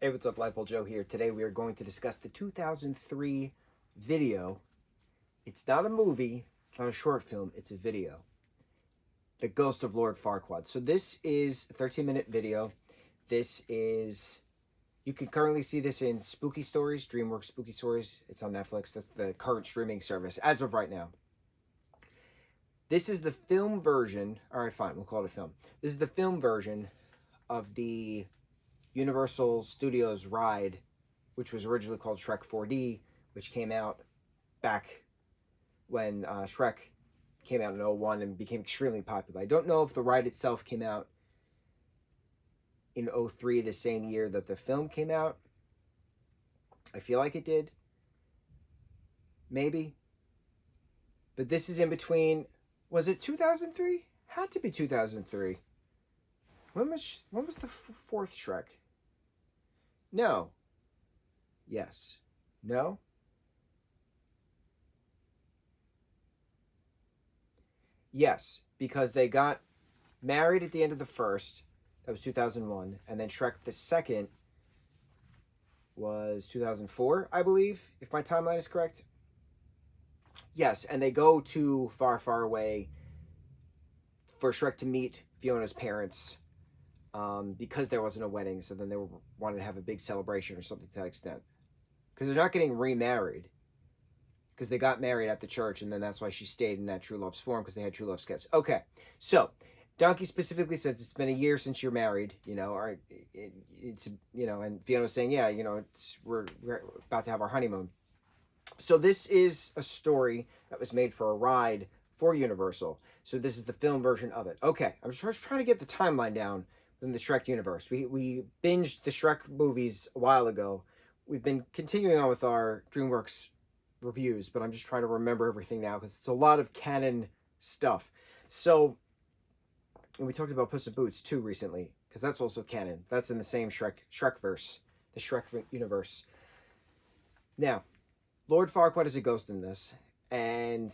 Hey, what's up, lightboltjoe here. Today we are going to discuss the 2003 video. It's not a movie, it's not a short film, it's a video. The Ghost of Lord Farquaad. So this is a 13-minute video. You can currently see this in Spooky Stories, DreamWorks Spooky Stories. It's on Netflix. That's the current streaming service as of right now. This is the film version. All right, fine, we'll call it a film. This is the film version of the Universal Studios ride, which was originally called Shrek 4D, which came out back when Shrek came out in 2001 and became extremely popular. I don't know if the ride itself came out in 2003, the same year that the film came out. I feel like it did. Maybe. But this is in between. Was it 2003? Had to be 2003. When was the fourth Shrek? No. Yes. No? Yes, because they got married at the end of the first. That was 2001. And then Shrek the second was 2004, I believe, if my timeline is correct. Yes, and they go to far, far away for Shrek to meet Fiona's parents. Because there wasn't a wedding, so then they wanted to have a big celebration or something to that extent. Because they're not getting remarried. Because they got married at the church, and then that's why she stayed in that True Love's form, because they had True Love sketches. Okay, so Donkey specifically says it's been a year since you're married, or it's and Fiona's saying, yeah, we're about to have our honeymoon. So this is a story that was made for a ride for Universal. So this is the film version of it. Okay, I'm just trying to get the timeline down in the Shrek universe. We binged the Shrek movies a while ago. We've been continuing on with our DreamWorks reviews, but I'm just trying to remember everything now because it's a lot of canon stuff. So, and we talked about Puss in Boots too recently, because that's also canon. That's in the same Shrekverse, the Shrek universe. Now, Lord Farquaad is a ghost in this, and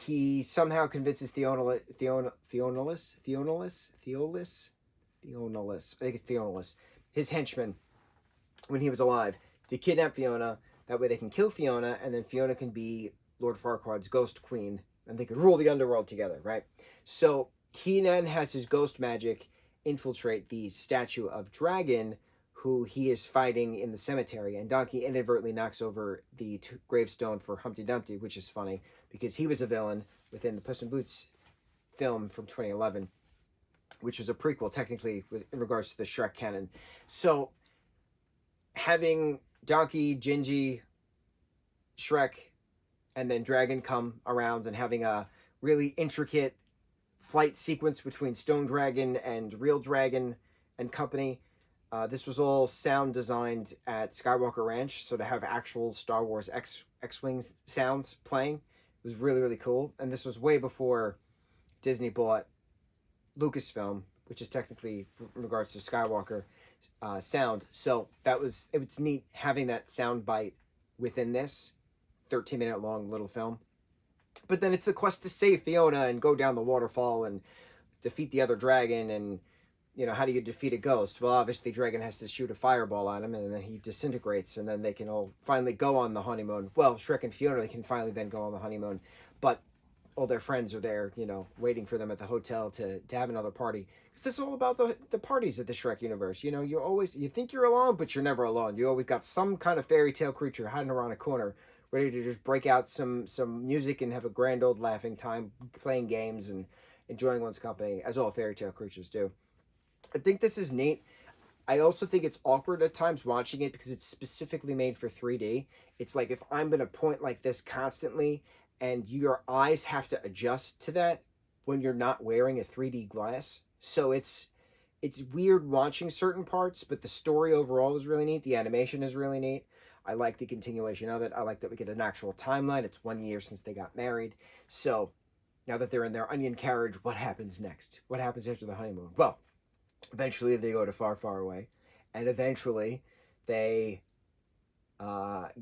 he somehow convinces Theonalis, I think it's Theonalis, his henchman, when he was alive, to kidnap Fiona. That way they can kill Fiona, and then Fiona can be Lord Farquaad's ghost queen, and they can rule the underworld together, right? So he then has his ghost magic infiltrate the statue of Dragon, who he is fighting in the cemetery, and Donkey inadvertently knocks over the gravestone for Humpty Dumpty, which is funny, because he was a villain within the Puss in Boots film from 2011, which was a prequel, technically, in regards to the Shrek canon. So, having Donkey, Gingy, Shrek, and then Dragon come around and having a really intricate fight sequence between Stone Dragon and Real Dragon and company. This was all sound designed at Skywalker Ranch, so to have actual Star Wars X-Wing sounds playing was really, really cool. And this was way before Disney bought Lucasfilm, which is technically in regards to Skywalker sound. So it's neat having that sound bite within this 13-minute long little film. But then it's the quest to save Fiona and go down the waterfall and defeat the other dragon. And how do you defeat a ghost? Well, obviously Dragon has to shoot a fireball at him, and then he disintegrates, and then they can all finally go on the honeymoon. Well, Shrek and Fiona, they can finally then go on the honeymoon, but all their friends are there, waiting for them at the hotel to have another party. Because this is all about the parties at the Shrek universe. You think you're alone, but you're never alone. You always got some kind of fairy tale creature hiding around a corner, ready to just break out some music and have a grand old laughing time, playing games and enjoying one's company, as all fairy tale creatures do. I think this is neat. I also think it's awkward at times watching it because it's specifically made for 3D. It's like if I'm going to point like this constantly and your eyes have to adjust to that when you're not wearing a 3D glass. So it's weird watching certain parts, but the story overall is really neat. The animation is really neat. I like the continuation of it. I like that we get an actual timeline. It's 1 year since they got married. So now that they're in their onion carriage, what happens next? What happens after the honeymoon? Well, eventually they go to far, far away, and eventually they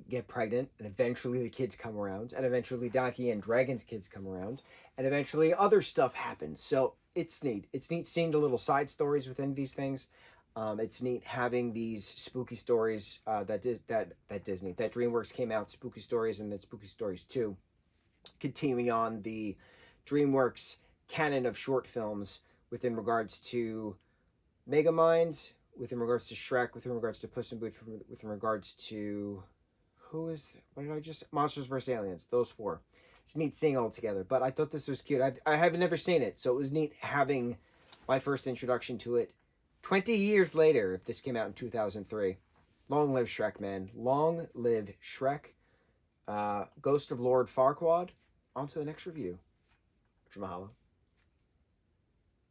get pregnant, and eventually the kids come around, and eventually Donkey and Dragon's kids come around, and eventually other stuff happens. So it's neat. It's neat seeing the little side stories within these things. It's neat having these spooky stories that DreamWorks came out, Spooky Stories and then Spooky Stories 2, continuing on the DreamWorks canon of short films within regards to Megamind, within regards to Shrek, within regards to Puss in Boots, within regards to Monsters vs. Aliens. Those four. It's neat seeing all together. But I thought this was cute. I have never seen it, so it was neat having my first introduction to it 20 years later, if this came out in 2003. Long live Shrek, man. Long live Shrek. Ghost of Lord Farquaad. On to the next review. Mahalo.